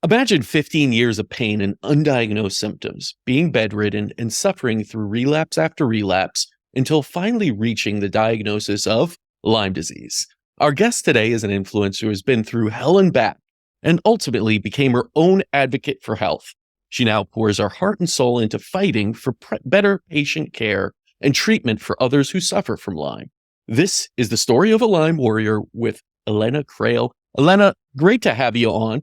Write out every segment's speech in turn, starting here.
Imagine 15 years of pain and undiagnosed symptoms, being bedridden and suffering through relapse after relapse until finally reaching the diagnosis of Lyme disease. Our guest today is an influencer who has been through hell and back and ultimately became her own advocate for health. She now pours her heart and soul into fighting for better patient care and treatment for others who suffer from Lyme. This is the story of a Lyme warrior with Elena Krail. Elena, great to have you on.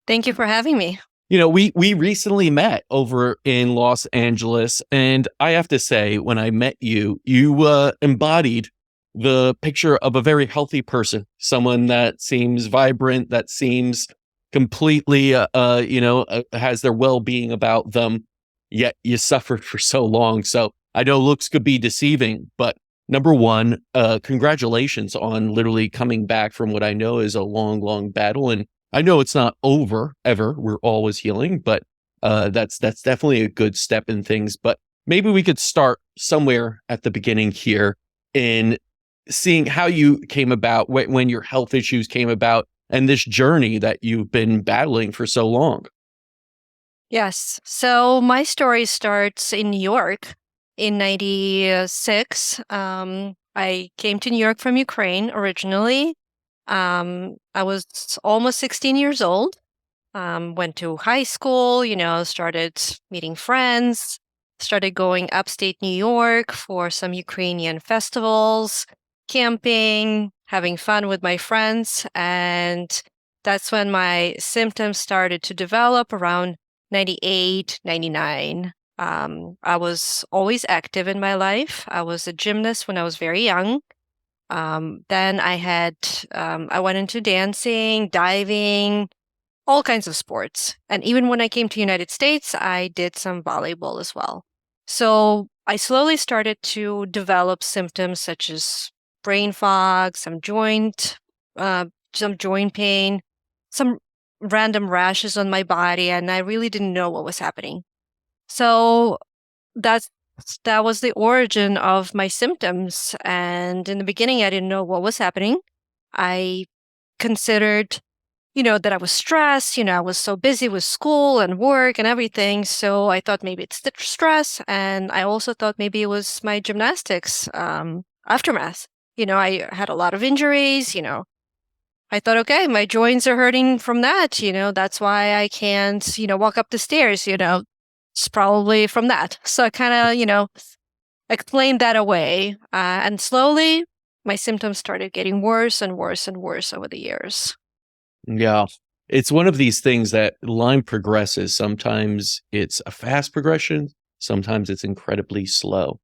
Thank you for having me. We recently met over in Los Angeles, and I have to say, when I met you, you embodied the picture of a very healthy person, someone that seems vibrant, that seems completely, has their well-being about them, yet you suffered for so long. So I know looks could be deceiving, but number one, congratulations on literally coming back from what I know is a long, long battle. And I know it's not over ever. We're always healing, but that's definitely a good step in things. But maybe we could start somewhere at the beginning here in seeing how you came about, when your health issues came about, and this journey that you've been battling for so long. Yes. So my story starts in New York in 96. I came to New York from Ukraine originally. I was almost 16 years old, went to high school, started meeting friends, started going upstate New York for some Ukrainian festivals, camping, having fun with my friends. And that's when my symptoms started to develop around 98, 99. I was always active in my life. I was a gymnast when I was very young. Then I went into dancing, diving, all kinds of sports. And even when I came to United States, I did some volleyball as well. So I slowly started to develop symptoms such as brain fog, some joint pain, some random rashes on my body, and I really didn't know what was happening. So that was the origin of my symptoms. And in the beginning, I didn't know what was happening. I considered, that I was stressed. I was so busy with school and work and everything. So I thought maybe it's the stress. And I also thought maybe it was my gymnastics aftermath. I had a lot of injuries, I thought, okay, my joints are hurting from that, that's why I can't, walk up the stairs, it's probably from that. So I kind of, explained that away. And slowly my symptoms started getting worse and worse and worse over the years. Yeah. It's one of these things that Lyme progresses. Sometimes it's a fast progression. Sometimes it's incredibly slow.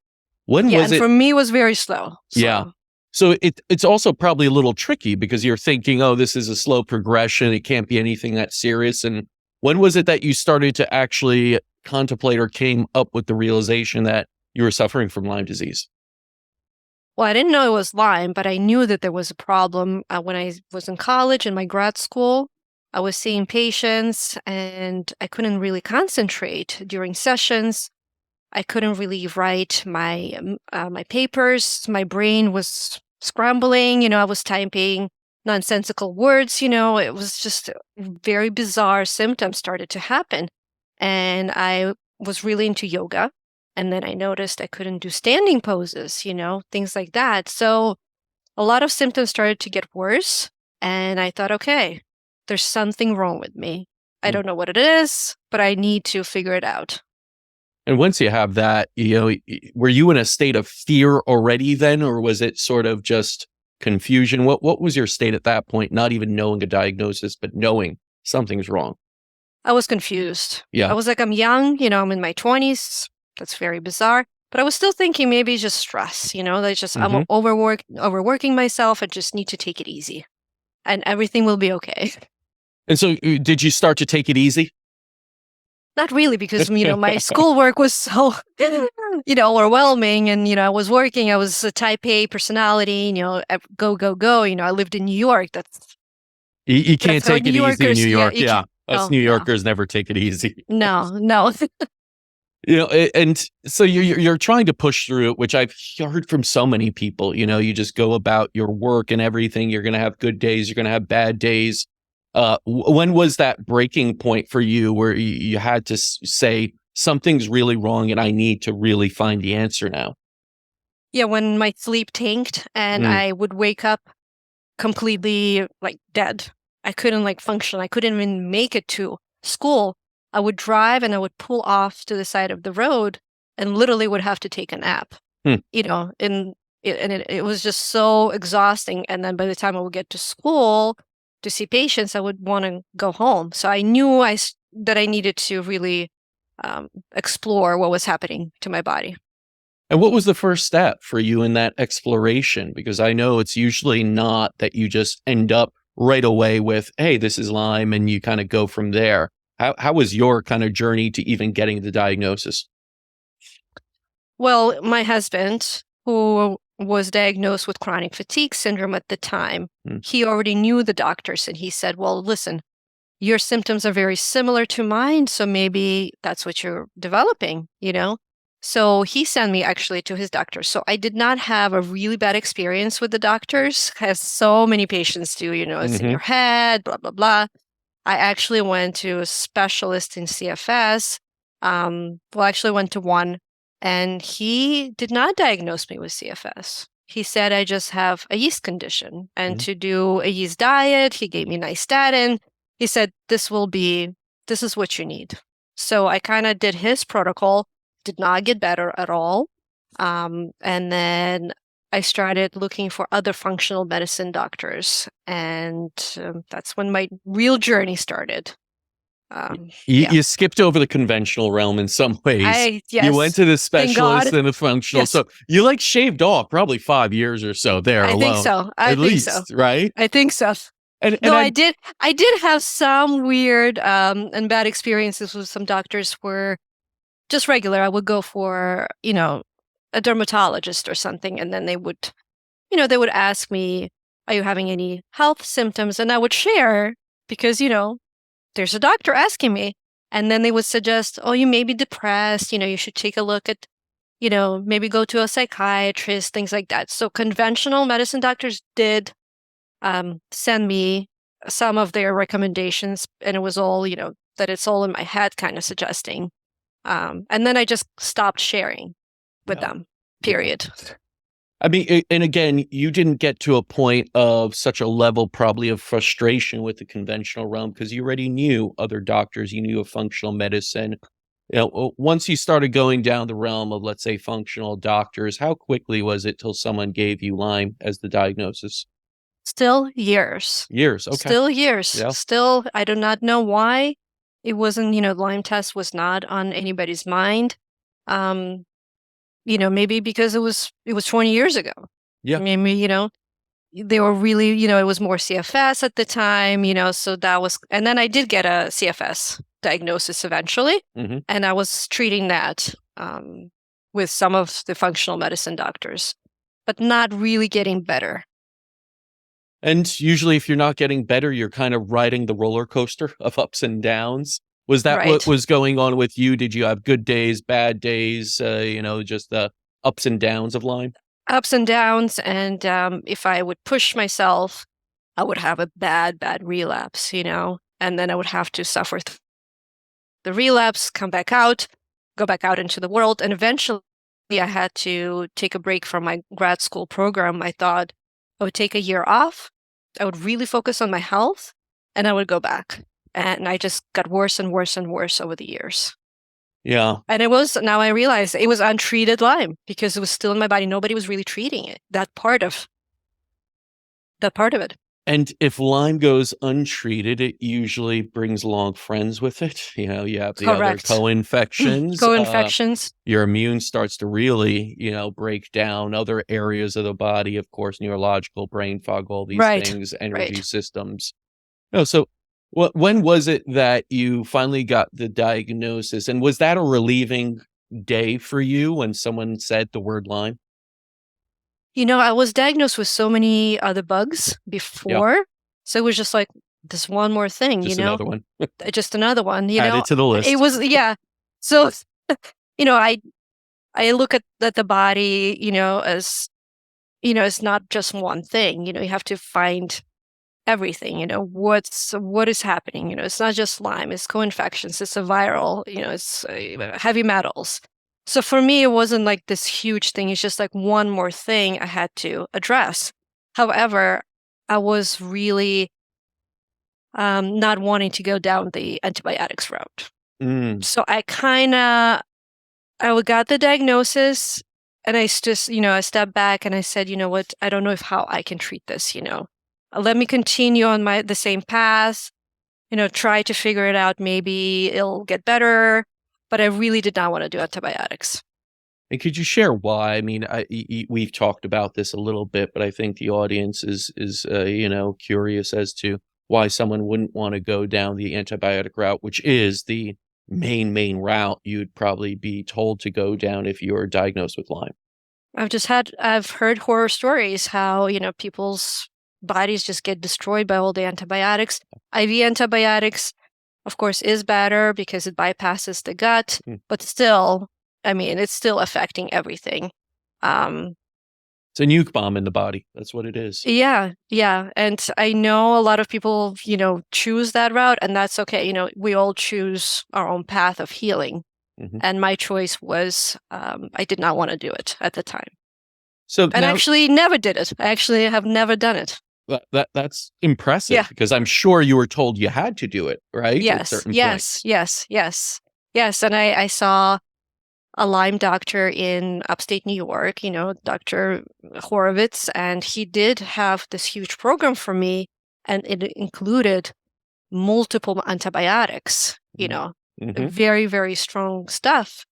When was it? For me, it was very slow. Yeah. So it's also probably a little tricky because you're thinking, oh, this is a slow progression. It can't be anything that serious. And when was it that you started to actually contemplate or came up with the realization that you were suffering from Lyme disease? Well, I didn't know it was Lyme, but I knew that there was a problem when I was in college in my grad school. I was seeing patients and I couldn't really concentrate during sessions. I couldn't really write my papers. My brain was scrambling. I was typing nonsensical words. It was just very bizarre symptoms started to happen. And I was really into yoga. And then I noticed I couldn't do standing poses, things like that. So a lot of symptoms started to get worse. And I thought, okay, there's something wrong with me. I don't know what it is, but I need to figure it out. And once you have that, were you in a state of fear already then, or was it sort of just confusion? What was your state at that point, not even knowing a diagnosis, but knowing something's wrong? I was confused. Yeah. I was like, I'm young, I'm in my 20s. That's very bizarre. But I was still thinking maybe it's just stress, I'm overworking myself. I just need to take it easy and everything will be okay. And so did you start to take it easy? Not really, because, my schoolwork was so, overwhelming. And, I was working. I was a type A personality, go, go, go. I lived in New York. You can't take it easy in New York. Yeah. Us New Yorkers never take it easy. No. And so you're trying to push through it, which I've heard from so many people. You just go about your work and everything. You're going to have good days. You're going to have bad days. When was that breaking point for you where you had to say something's really wrong and I need to really find the answer now? Yeah, when my sleep tanked and Mm, I would wake up completely like dead. I couldn't like function. I couldn't even make it to school. I would drive and I would pull off to the side of the road and literally would have to take a nap, hmm. it was just so exhausting. And then by the time I would get to school to see patients, I would want to go home. So I knew that I needed to really explore what was happening to my body. And what was the first step for you in that exploration? Because I know it's usually not that you just end up right away with, hey, this is Lyme, and you kind of go from there. How was your kind of journey to even getting the diagnosis? Well, my husband, who was diagnosed with chronic fatigue syndrome at the time, Mm, he already knew the doctors and he said, well, listen, your symptoms are very similar to mine, so maybe that's what you're developing. So he sent me actually to his doctor. So I did not have a really bad experience with the doctors, as so many patients do, it's in hmm. your head, blah, blah, blah. I actually went to a specialist in CFS. Well, I actually went to one, and he did not diagnose me with CFS. He said I just have a yeast condition, and Hmm. to do a yeast diet, he gave me nystatin. He said this is what you need. So I kind of did his protocol, did not get better at all. And then I started looking for other functional medicine doctors, and that's when my real journey started. Yeah, You skipped over the conventional realm in some ways. You went yes, to the thank specialist God. and the functional. Yes, So you like shaved off probably 5 years or so there I think alone, so. I at think so. least, right? I think so. And Though I I did have some weird and bad experiences with some doctors were just regular. I would go for, a dermatologist or something, and then they would ask me, "Are you having any health symptoms?" And I would share because, there's a doctor asking me. And then they would suggest, "Oh, you may be depressed. You should take a look at, maybe go to a psychiatrist," things like that. So conventional medicine doctors did send me some of their recommendations, and it was all, that it's all in my head, kind of suggesting. And then I just stopped sharing with yeah. them, Yeah. period. I mean, and again, you didn't get to a point of such a level probably of frustration with the conventional realm because you already knew other doctors, you knew of functional medicine. Once you started going down the realm of, let's say, functional doctors, how quickly was it till someone gave you Lyme as the diagnosis? Still years. Years. Okay. Still years. Yeah. Still, I do not know why it wasn't, Lyme test was not on anybody's mind. Um, maybe because it was 20 years ago. Yeah. Maybe, they were really, it was more CFS at the time, so that was, and then I did get a CFS diagnosis eventually, Hmm. and I was treating that with some of the functional medicine doctors, but not really getting better. And usually, if you're not getting better, you're kind of riding the roller coaster of ups and downs. Was that what Right. was going on with you? Did you have good days, bad days, just the ups and downs of Lyme? Ups and downs, and if I would push myself, I would have a bad relapse, and then I would have to suffer the relapse, come back out, go back out into the world, and eventually I had to take a break from my grad school program. I thought I would take a year off, I would really focus on my health, and I would go back. And I just got worse and worse and worse over the years. Yeah. And now I realize it was untreated Lyme because it was still in my body. Nobody was really treating it, that part of it. And if Lyme goes untreated, it usually brings along friends with it. You have the other Correct. co-infections. Co-infections. Your immune starts to really, break down other areas of the body, of course, neurological, brain fog, all these Right. things, energy Right. systems. No, so when was it that you finally got the diagnosis? And was that a relieving day for you when someone said the word Lyme? I was diagnosed with so many other bugs Yeah, before. So it was just like this one more thing, just another one. just another one, Add it to the it list. was, yeah. So, you know, I, I look at the body, as, it's not just one thing, you have to find everything, what is happening. It's not just Lyme, it's co-infections, it's a viral, it's heavy metals. So for me, it wasn't like this huge thing. It's just like one more thing I had to address. However, I was really not wanting to go down the antibiotics route. So I got the diagnosis, and I just, I stepped back and I said, you know what, I don't know how I can treat this, Let me continue on the same path, try to figure it out. Maybe it'll get better, but I really did not want to do antibiotics. And could you share why? I mean, we've talked about this a little bit, but I think the audience is curious as to why someone wouldn't want to go down the antibiotic route, which is the main route you'd probably be told to go down if you're diagnosed with Lyme. I've heard horror stories how, people's bodies just get destroyed by all the antibiotics. IV antibiotics, of course, is better because it bypasses the gut, but still, it's still affecting everything. It's a nuke bomb in the body. That's what it is. Yeah. And I know a lot of people, choose that route, and that's okay. We all choose our own path of healing. And my choice was, I did not want to do it at the time. I actually never did it. I actually have never done it. That's impressive, because I'm sure you were told you had to do it, right? Yes. And I saw a Lyme doctor in upstate New York, Dr. Horowitz, and he did have this huge program for me, and it included multiple antibiotics, very, very strong stuff.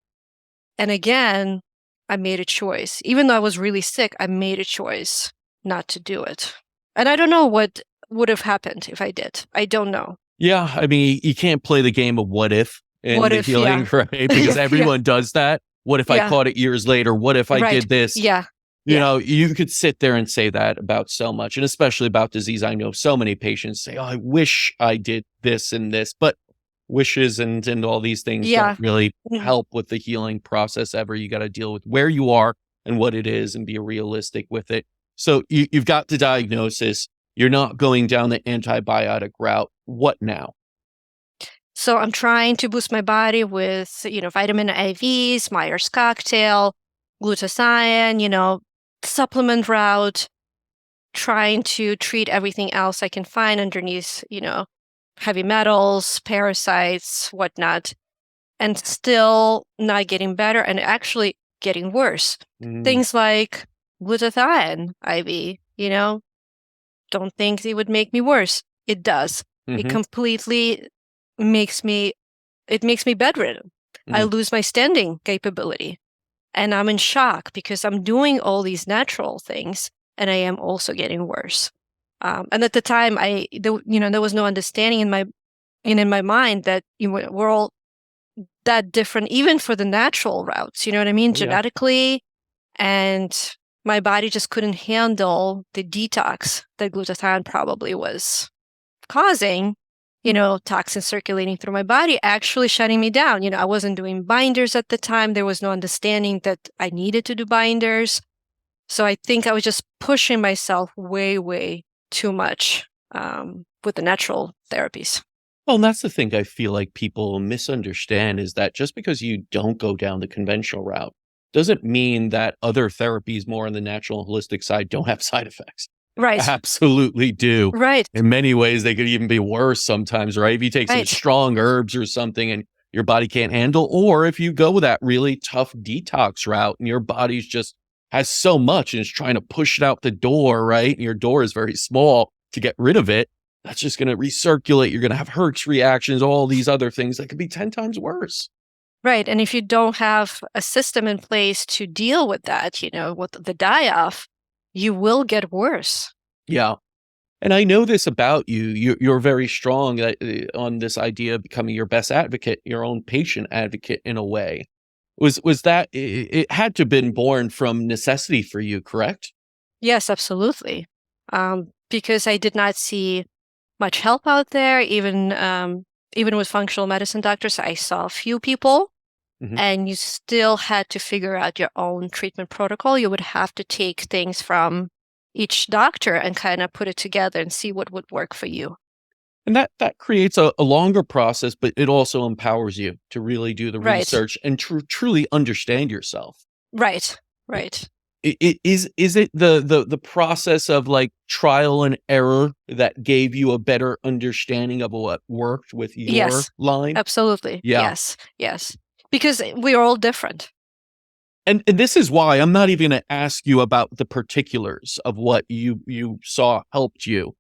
And again, I made a choice. Even though I was really sick, I made a choice not to do it. And I don't know what would have happened if I did. I don't know. Yeah, you can't play the game of what if in the healing, right? Because everyone does that. What if I caught it years later? What if I did this? Yeah. You could sit there and say that about so much, and especially about disease. I know so many patients say, "Oh, I wish I did this and this," but wishes and all these things don't really help with the healing process ever. You got to deal with where you are and what it is and be realistic with it. So you've got the diagnosis. You're not going down the antibiotic route. What now? So I'm trying to boost my body with, vitamin IVs, Myers cocktail, glutathione, supplement route, trying to treat everything else I can find underneath, heavy metals, parasites, whatnot, and still not getting better and actually getting worse. Things like glutathione IV, don't think it would make me worse. It does. It completely makes me bedridden. I lose my standing capability, and I'm in shock because I'm doing all these natural things and I am also getting worse. And at the time, there was no understanding in my mind that we're all that different, even for the natural routes. You know what I mean? Genetically, and my body just couldn't handle the detox that glutathione probably was causing. Toxins circulating through my body, actually shutting me down. I wasn't doing binders at the time. There was no understanding that I needed to do binders. So I think I was just pushing myself way, way too much with the natural therapies. Well, and that's the thing I feel like people misunderstand, is that just because you don't go down the conventional route doesn't mean that other therapies more on the natural and holistic side don't have side effects. Right. Absolutely do. Right. In many ways, they could even be worse sometimes, right? If you take some strong herbs or something and your body can't handle, or if you go with that really tough detox route and your body's just has so much and is trying to push it out the door, right? And your door is very small to get rid of it. That's just going to recirculate. You're going to have Herx reactions, all these other things that could be 10 times worse. Right. And if you don't have a system in place to deal with that, with the die-off, you will get worse. Yeah. And I know this about you. You're very strong on this idea of becoming your best advocate, your own patient advocate in a way. Was that, it had to have been born from necessity for you, correct? Yes, absolutely. Because I did not see much help out there, even with functional medicine doctors. I saw a few people, and you still had to figure out your own treatment protocol. You would have to take things from, each doctor and kind of put it together and see what would work for you. And that creates a longer process, but it also empowers you to really do the Right. research and truly understand yourself. Right. Right. Is it the process of like trial and error that gave you a better understanding of what worked with your Yes. Lyme? Absolutely. Yeah. Yes. Yes. Because we are all different. And this is why I'm not even gonna ask you about the particulars of what you saw helped you.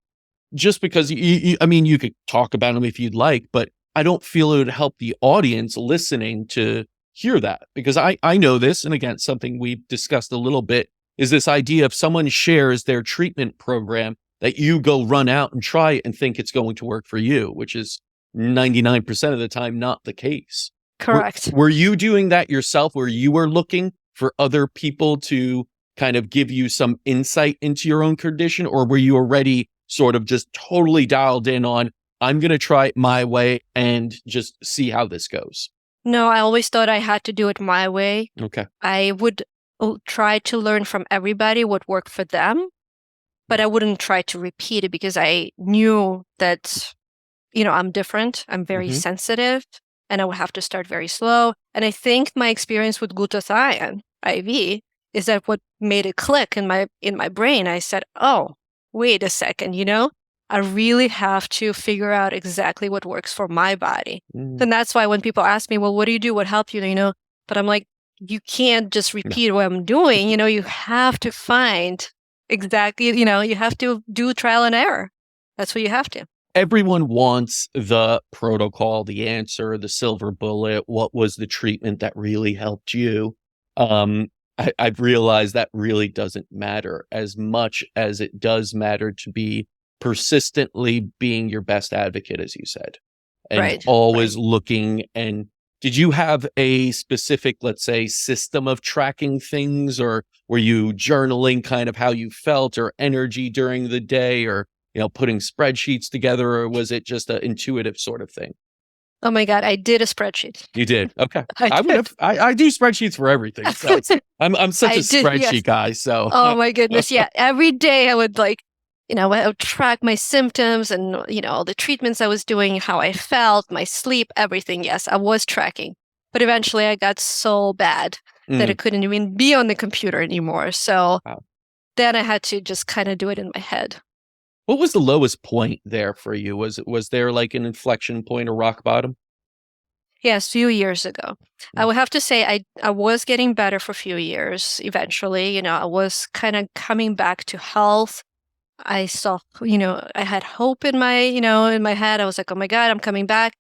Just because I mean, you could talk about them if you'd like, but I don't feel it would help the audience listening to hear that, because I know this, and again, something we've discussed a little bit is this idea of someone shares their treatment program that you go run out and try it and think it's going to work for you, which is 99% of the time not the case. Correct. Were you doing that yourself, where you were looking for other people to kind of give you some insight into your own condition, or were you already sort of just totally dialed in on, I'm going to try it my way and just see how this goes? No, I always thought I had to do it my way. Okay. I would try to learn from everybody what worked for them, but I wouldn't try to repeat it because I knew that, I'm different. I'm very sensitive, and I would have to start very slow. And I think my experience with glutathione IV is that what made it click in my brain. I said, oh, wait a second, I really have to figure out exactly what works for my body. And that's why when people ask me, well, what do you do? What helped you? But I'm like, you can't just repeat what I'm doing. You have to find exactly, you have to do trial and error. That's what you have to. Everyone wants the protocol, the answer, the silver bullet. What was the treatment that really helped you? I've realized that really doesn't matter as much as it does matter to be persistently being your best advocate, as you said, and Right. always looking. And did you have a specific, let's say, system of tracking things, or were you journaling kind of how you felt or energy during the day, or putting spreadsheets together, or was it just an intuitive sort of thing? Oh my God, I did a spreadsheet. You did? Okay. I would have, I do spreadsheets for everything. So I'm such I a did, spreadsheet yes. guy. So Oh my goodness, yeah. Every day I would I would track my symptoms and, all the treatments I was doing, how I felt, my sleep, everything. Yes, I was tracking. But eventually I got so bad that I couldn't even be on the computer anymore. So then I had to just kind of do it in my head. What was the lowest point there for you? Was there like an inflection point or rock bottom? Yes, a few years ago. I would have to say I was getting better for a few years eventually. I was kind of coming back to health. I saw, I had hope in my head. I was like, oh my God, I'm coming back.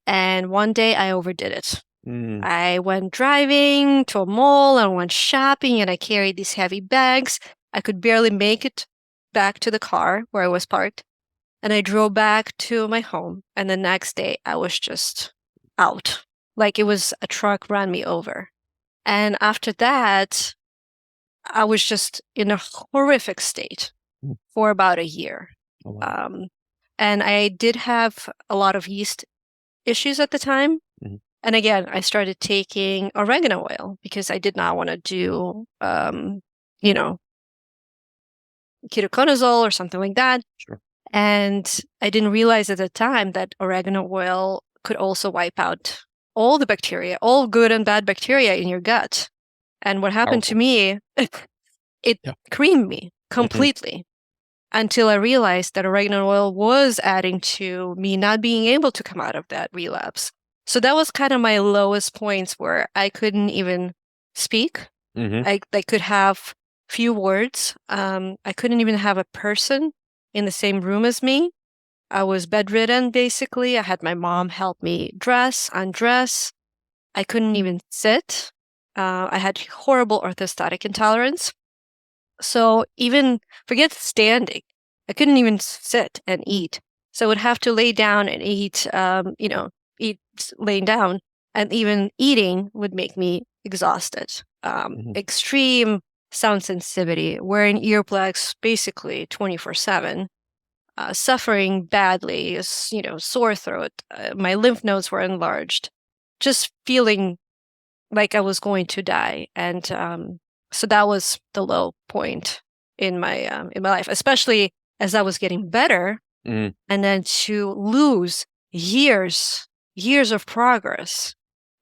And one day I overdid it. I went driving to a mall and went shopping, and I carried these heavy bags. I could barely make it back to the car where I was parked. And I drove back to my home. And the next day I was just out. Like it was a truck ran me over. And after that, I was just in a horrific state for about a year. Oh, wow. And I did have a lot of yeast issues at the time. And again, I started taking oregano oil because I did not want to do, ketoconazole or something like that. Sure. And I didn't realize at the time that oregano oil could also wipe out all the bacteria, all good and bad bacteria in your gut. And what happened to me, it creamed me completely until I realized that oregano oil was adding to me not being able to come out of that relapse. So that was kind of my lowest points where I couldn't even speak. I could have few words. I couldn't even have a person in the same room as me. I was bedridden, basically. I had my mom help me dress, undress. I couldn't even sit. I had horrible orthostatic intolerance. So even forget standing, I couldn't even sit and eat. So I would have to lay down and eat, eat laying down. And even eating would make me exhausted. Extreme sound sensitivity, wearing earplugs basically 24/7. Suffering badly, sore throat. My lymph nodes were enlarged, just feeling like I was going to die. And so that was the low point. in my life, especially as I was getting better, Mm. and then to lose years of progress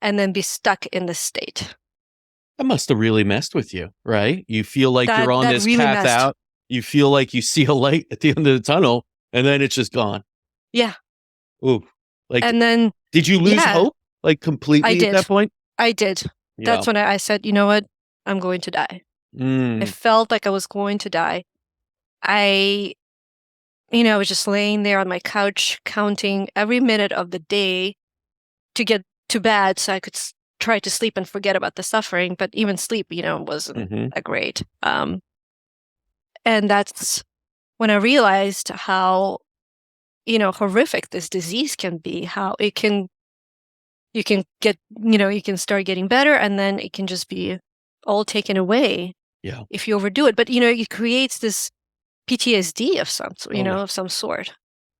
and then be stuck in this state. That must have really messed with you, right? You feel like you're on That this really path messed. out. You feel like you see a light at the end of the tunnel, and then it's just gone. Yeah. Ooh, like, And then, did you lose yeah, hope, like, I completely at did. that point? I did. Yeah. That's when I said, you know what? I'm going to die. I Mm. felt like I was going to die. I, was just laying there on my couch, counting every minute of the day to get to bed so I could try to sleep and forget about the suffering. But even sleep, wasn't Mhm. that great. And that's when I realized how, horrific this disease can be, how you can get, you can start getting better and then it can just be all taken away Yeah. if you overdo it. But, it creates this PTSD of Oh, yeah. of some sort.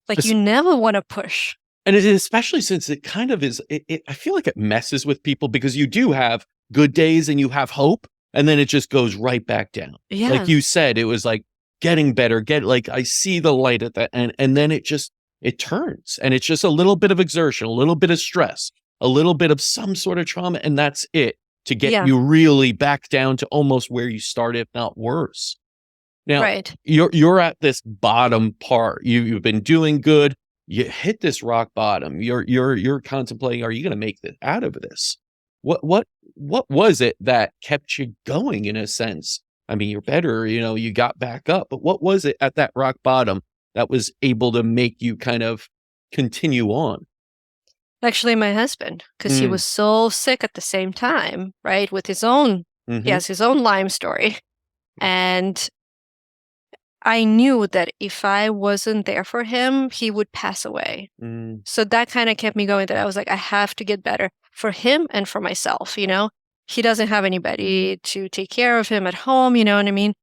Like you Es never want to push. And it is, especially since it kind of is I feel like it messes with people because you do have good days and you have hope, and then it just goes right back down. Like Yeah, you said, it was like getting better, like, I see the light at the end, and then it turns, and it's just a little bit of exertion, a little bit of stress, a little bit of some sort of trauma, and that's it to get yeah, you really back down to almost where you started, if not worse. Now, right. you're at this bottom part. You've been doing good. You hit this rock bottom. You're contemplating, are you gonna make it out of this? What was it that kept you going in a sense? I mean, you're better, you got back up, but what was it at that rock bottom that was able to make you kind of continue on? Actually, my husband, because he Mm. was so sick at the same time, right? With his own, he Mhm. has his own Lyme story. And I knew that if I wasn't there for him, he would pass away. Mm. So that kind of kept me going, that I was like, I have to get better for him and for myself, He doesn't have anybody to take care of him at home, you know what I mean?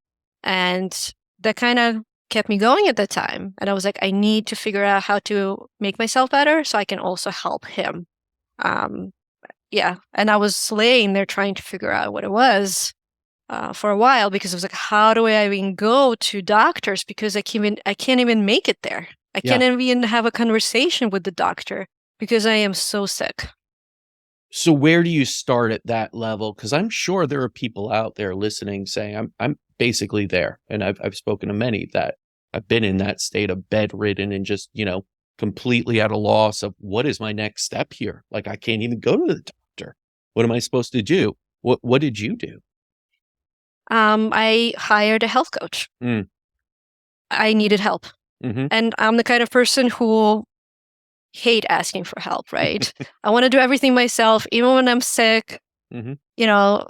And that kind of kept me going at that time. And I was like, I need to figure out how to make myself better so I can also help him. Um, yeah. And I was laying there trying to figure out what it was for a while because I was like, how do I even go to doctors? Because I can't even make it there. I Yeah. can't even have a conversation with the doctor because I am so sick. So where do you start at that level? Because I'm sure there are people out there listening saying, I'm basically there. And I've spoken to many that I've been in that state of bedridden and just, completely at a loss of what is my next step here? Like, I can't even go to the doctor. What am I supposed to do? What did you do? I hired a health coach. Mm. I needed help. Hmm. And I'm the kind of person who hate asking for help, right? I want to do everything myself, even when I'm sick, Hmm. you know,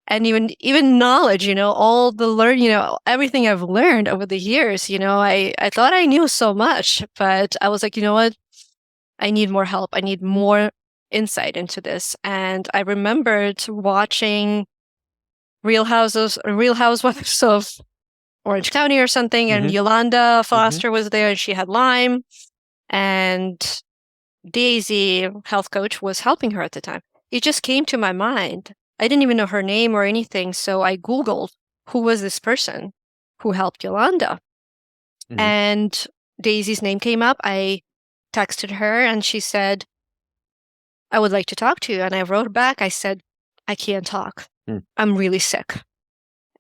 and even knowledge, all the everything I've learned over the years, I thought I knew so much, but I was like, you know what? I need more help. I need more insight into this. And I remembered watching Real Housewives of Orange County or something, and Hmm. Yolanda Hmm. Foster was there, and she had Lyme, and Daisy, health coach, was helping her at the time. It just came to my mind. I didn't even know her name or anything, so I Googled who was this person who helped Yolanda. Hmm. And Daisy's name came up. I texted her, and she said, I would like to talk to you. And I wrote back, I said, I can't talk. Mm. I'm really sick.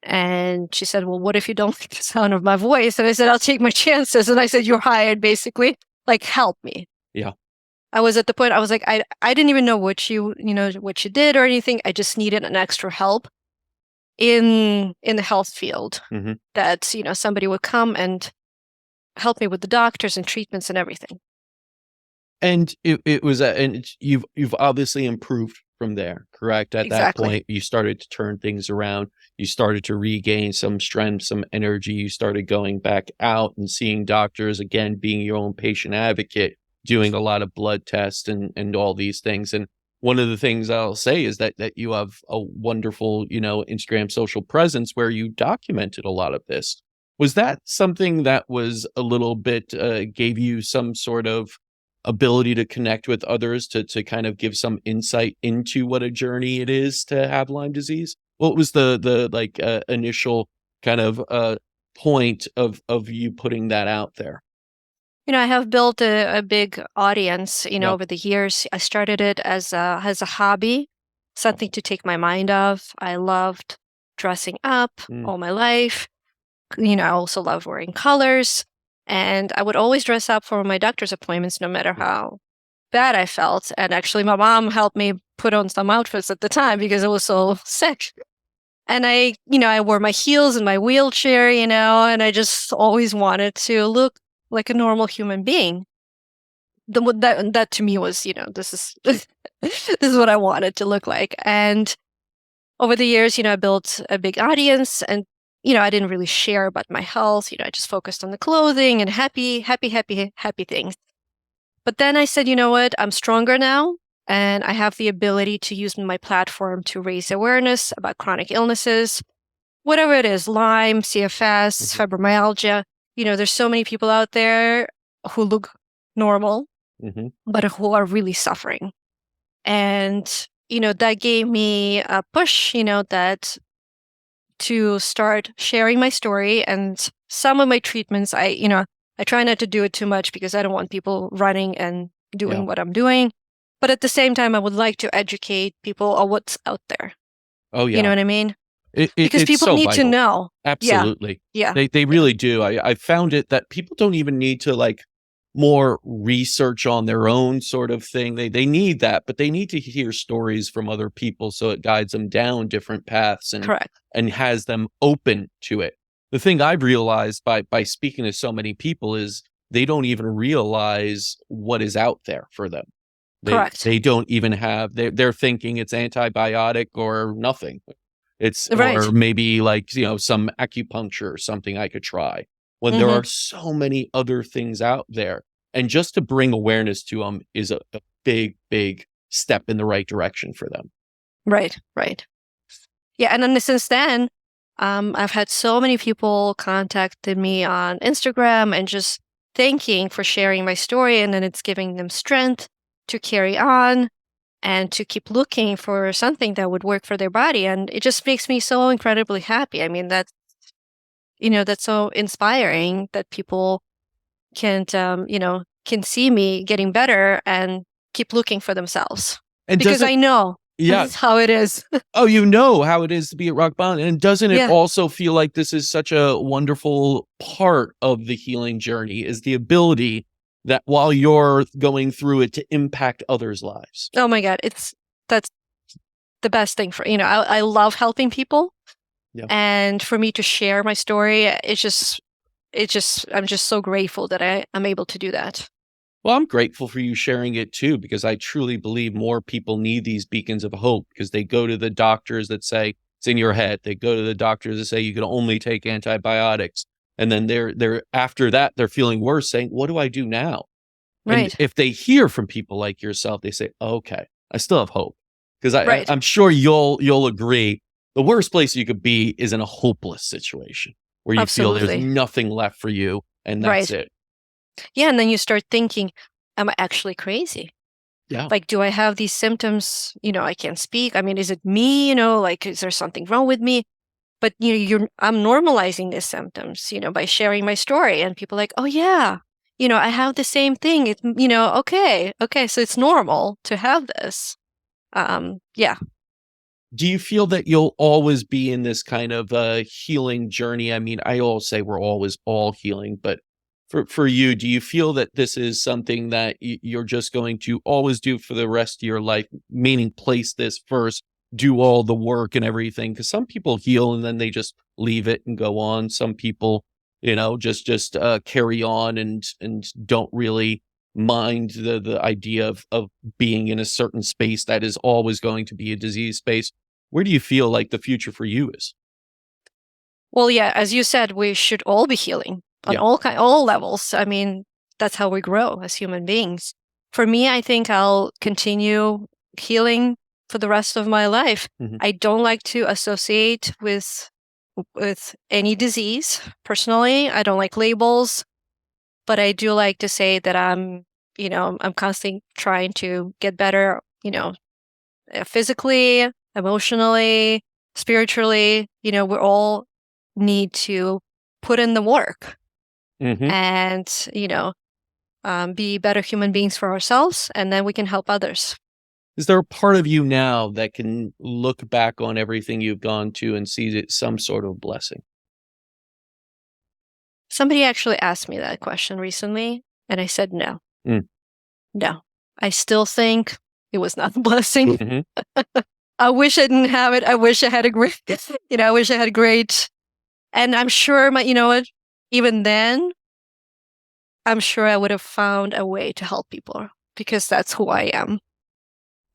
And she said, well, what if you don't like the sound of my voice? And I said, I'll take my chances. And I said, you're hired, basically. Like, help me. Yeah. I was at the point, I was like, I didn't even know what you did or anything. I just needed an extra help in the health field, Hmm. that, somebody would come and help me with the doctors and treatments and everything. And it was you've obviously improved from there, correct? At that Exactly. point, you started to turn things around. You started to regain some strength, some energy. You started going back out and seeing doctors again, being your own patient advocate, doing a lot of blood tests and all these things. And one of the things I'll say is that you have a wonderful, Instagram social presence where you documented a lot of this. Was that something that was a little bit gave you some sort of ability to connect with others to kind of give some insight into what a journey it is to have Lyme disease? What was the like initial kind of point of you putting that out there? I have built a big audience, Yeah. over the years. I started it as a hobby, something to take my mind off. I loved dressing up Mm. all my life. I also love wearing colors. And I would always dress up for my doctor's appointments, no matter how bad I felt. And actually, my mom helped me put on some outfits at the time because I was so sick. And I wore my heels in my wheelchair, and I just always wanted to look like a normal human being. That to me was, this is this is what I wanted to look like. And over the years, I built a big audience, and I didn't really share about my health. I just focused on the clothing and happy, happy, happy, happy things. But then I said, you know what? I'm stronger now, and I have the ability to use my platform to raise awareness about chronic illnesses, whatever it is, Lyme, CFS, fibromyalgia. There's so many people out there who look normal, but who are really suffering. And, that gave me a push, that to start sharing my story. And some of my treatments, I try not to do it too much because I don't want people running and doing what I'm doing. But at the same time, I would like to educate people on what's out there. Oh, yeah. You know what I mean? Because It's people so need to vital. know. Absolutely. Yeah. They really do. I found it that people don't even need to like more research on their own sort of thing. They need that, but they need to hear stories from other people so it guides them down different paths Correct. and has them open to it. The thing I've realized by speaking to so many people is they don't even realize what is out there for them. Correct. They don't even have, they're thinking it's antibiotic or nothing. It's Right. or maybe like, some acupuncture or something I could try when there are so many other things out there. And just to bring awareness to them is a big, big step in the right direction for them. Right. Yeah. And then since then, I've had so many people contacted me on Instagram and just thanking for sharing my story. And then it's giving them strength to carry on and to keep looking for something that would work for their body. And it just makes me so incredibly happy. I mean, that's so inspiring that people can see me getting better and keep looking for themselves. And Because I know yeah. that's how it is. Oh, you know how it is to be at rock bottom. And doesn't it Yeah. also feel like this is such a wonderful part of the healing journey is the ability that while you're going through it to impact others' lives? Oh my God. That's the best thing for, I love helping people. Yeah. And for me to share my story, I'm just so grateful that I'm able to do that. Well, I'm grateful for you sharing it too, because I truly believe more people need these beacons of hope because they go to the doctors that say it's in your head. They go to the doctors that say you can only take antibiotics. And then they're after that, they're feeling worse saying, what do I do now? And Right. if they hear from people like yourself, they say, okay, I still have hope. Because Right. I'm sure you'll agree. The worst place you could be is in a hopeless situation where you feel there's Absolutely. nothing left for you and that's Right. it. Yeah. And then you start thinking, am I actually crazy? Yeah. Like, do I have these symptoms? I can't speak. I mean, is it me? Like, is there something wrong with me? But I'm normalizing these symptoms, by sharing my story, and people are like, oh yeah, I have the same thing. It's, okay, so it's normal to have this. Yeah. Do you feel that you'll always be in this kind of healing journey? I mean, I always say we're always all healing, but for you, do you feel that this is something that you're just going to always do for the rest of your life, meaning place this first, do all the work and everything? Because some people heal and then they just leave it and go on. Some people, just carry on and don't really mind the idea of being in a certain space that is always going to be a disease space. Where do you feel like the future for you is? Well, yeah, as you said, we should all be healing on Yeah. all levels. I mean, that's how we grow as human beings. For me, I think I'll continue healing for the rest of my life. Mhm. I don't like to associate with any disease personally. I don't like labels, but I do like to say that I'm constantly trying to get better, physically, emotionally, spiritually. We're all need to put in the work Hmm. and, be better human beings for ourselves, and then we can help others. Is there a part of you now that can look back on everything you've gone to and see it some sort of blessing? Somebody actually asked me that question recently, and I said no. Mm. No. I still think it was not a blessing. Hmm. I wish I didn't have it. I wish I had a great, I wish I had a great, and I'm sure what, even then, I'm sure I would have found a way to help people because that's who I am.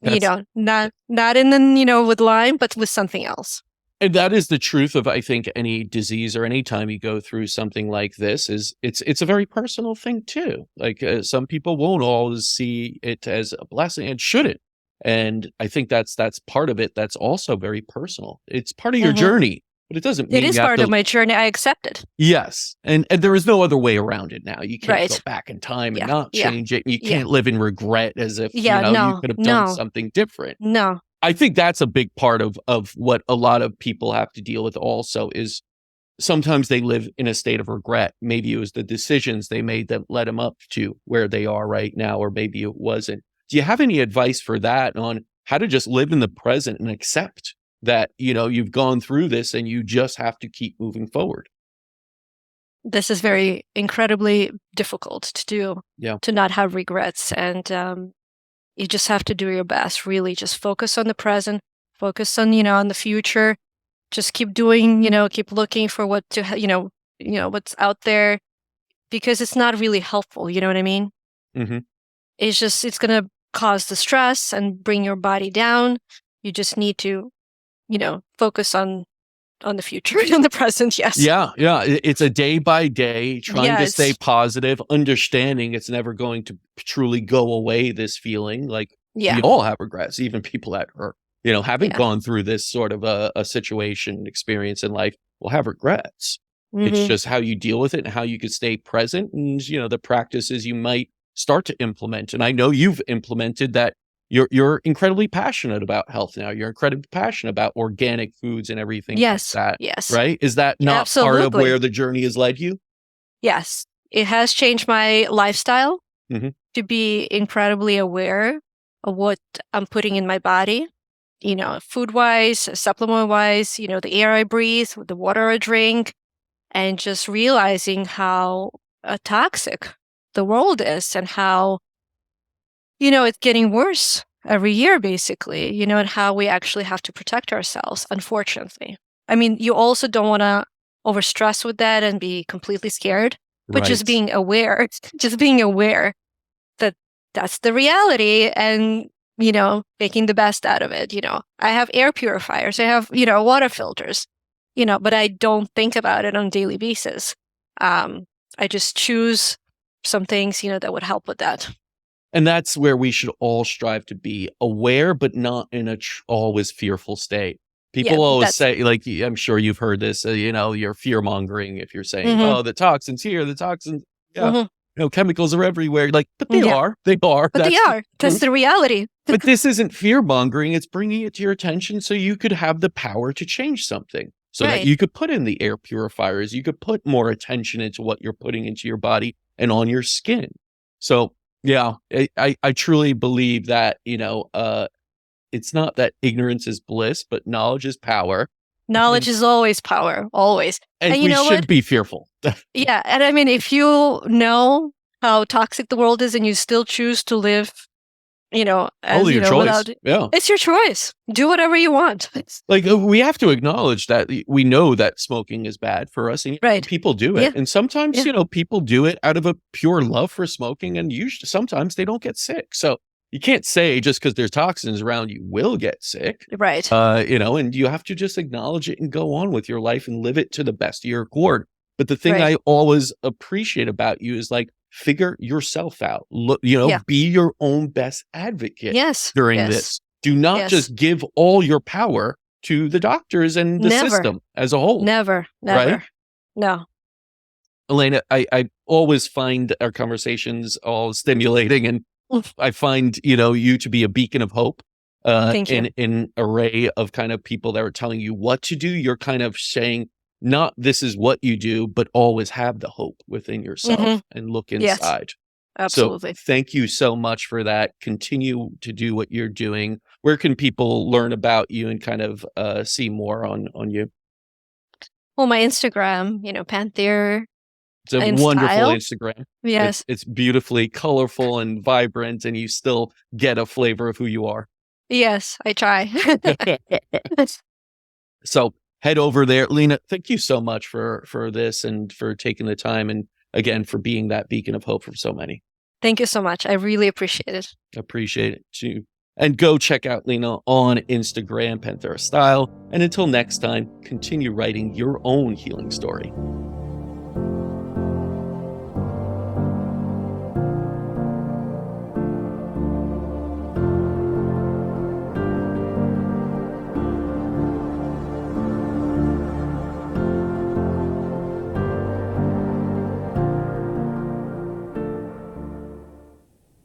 That's Not in with Lyme, but with something else. And that is the truth of, I think, any disease or any time you go through something like this is it's a very personal thing too. Like some people won't always see it as a blessing and shouldn't. And I think that's part of it. That's also very personal. It's part of your Mhm. journey, but it doesn't It mean is you have part of to. my journey. I accept it. Yes, and there is no other way around it now. You can't go Right. back in time and Yeah. not Yeah. change it. You Yeah. can't live in regret as if Yeah. you No. could have done No. something different. No. I think that's a big part of what a lot of people have to deal with also is sometimes they live in a state of regret. Maybe it was the decisions they made that led them up to where they are right now, or maybe it wasn't. Do you have any advice for that on how to just live in the present and accept that, you've gone through this and you just have to keep moving forward? This is very incredibly difficult to do. Yeah. To not have regrets, and you just have to do your best. Really, just focus on the present. Focus on the future. Just keep doing. Keep looking for what to what's out there, because it's not really helpful. You know what I mean? Hmm. It's gonna cause the stress and bring your body down. You just need to focus on the future and the present. Yes. Yeah, yeah. It's a day by day, trying to stay Yes. positive, understanding it's never going to truly go away, this feeling. Like we Yeah. all have regrets, even people that are, haven't Yeah. gone through this sort of a situation, experience in life will have regrets. It's Hmm. just how you deal with it and how you could stay present and, the practices you might start to implement. And I know you've implemented that. You're incredibly passionate about health now. You're incredibly passionate about organic foods and everything like Yes. that. Yes. Right? Is that not part of Absolutely. where the journey has led you? Yes. It has changed my lifestyle Mhm. to be incredibly aware of what I'm putting in my body, food wise, supplement wise, the air I breathe, the water I drink, and just realizing how toxic the world is and how, it's getting worse every year, basically, and how we actually have to protect ourselves, unfortunately. I mean, you also don't want to overstress with that and be completely scared, but just Right. being aware, just being aware that that's the reality and, making the best out of it. I have air purifiers, I have, water filters, but I don't think about it on a daily basis. I just choose some things, that would help with that. And that's where we should all strive to be aware, but not in a always fearful state. Yeah, People always that's, say, like, I'm sure you've heard this, you're fear mongering if you're saying, hmm oh, the toxins here, the toxins, yeah, hmm chemicals are everywhere. Like, but they yeah, are, they are. but they are. That's the reality. But this isn't fear mongering. It's bringing it to your attention so you could have the power to change something, so that Right. you could put in the air purifiers. You could put more attention into what you're putting into your body and on your skin. So, yeah, I truly believe that, it's not that ignorance is bliss, but knowledge is power. Knowledge And, is always power, always. and And you we know what? should be fearful. Yeah, and I mean, if you know how toxic the world is and you still choose to live, as Only your choice. without, Yeah. it's your choice. Do whatever you want. Like, we have to acknowledge that we know that smoking is bad for us, and Right. people do Yeah. it. And sometimes, Yeah. people do it out of a pure love for smoking, and usually sometimes they don't get sick. So you can't say just because there's toxins around you will get sick. Right. And you have to just acknowledge it and go on with your life and live it to the best of your accord. But the thing Right. I always appreciate about you is, like, figure yourself out. Look, Yeah. be your own best advocate Yes. during Yes. this. Do not Yes. just give all your power to the doctors and the Never. system as a whole. Never. Right? Never. No. Elena, I always find our conversations all stimulating, and Mm. I find, you to be a beacon of hope Thank you. in an array of kind of people that are telling you what to do. You're kind of saying, not this is what you do, but always have the hope within yourself and look Yes, inside. So absolutely. thank you so much for that. Continue to do what you're doing. Where can people learn about you and kind of see more on you? Well, my Instagram, Panther It's a in wonderful style. Instagram. Yes. It's beautifully colorful and vibrant, and you still get a flavor of who you are. Yes, I try. So head over there. Lena, thank you so much for this and for taking the time and again for being that beacon of hope for so many. Thank you so much. I really appreciate it. Appreciate it too. And go check out Lena on Instagram, Panthera Style. And until next time, continue writing your own healing story.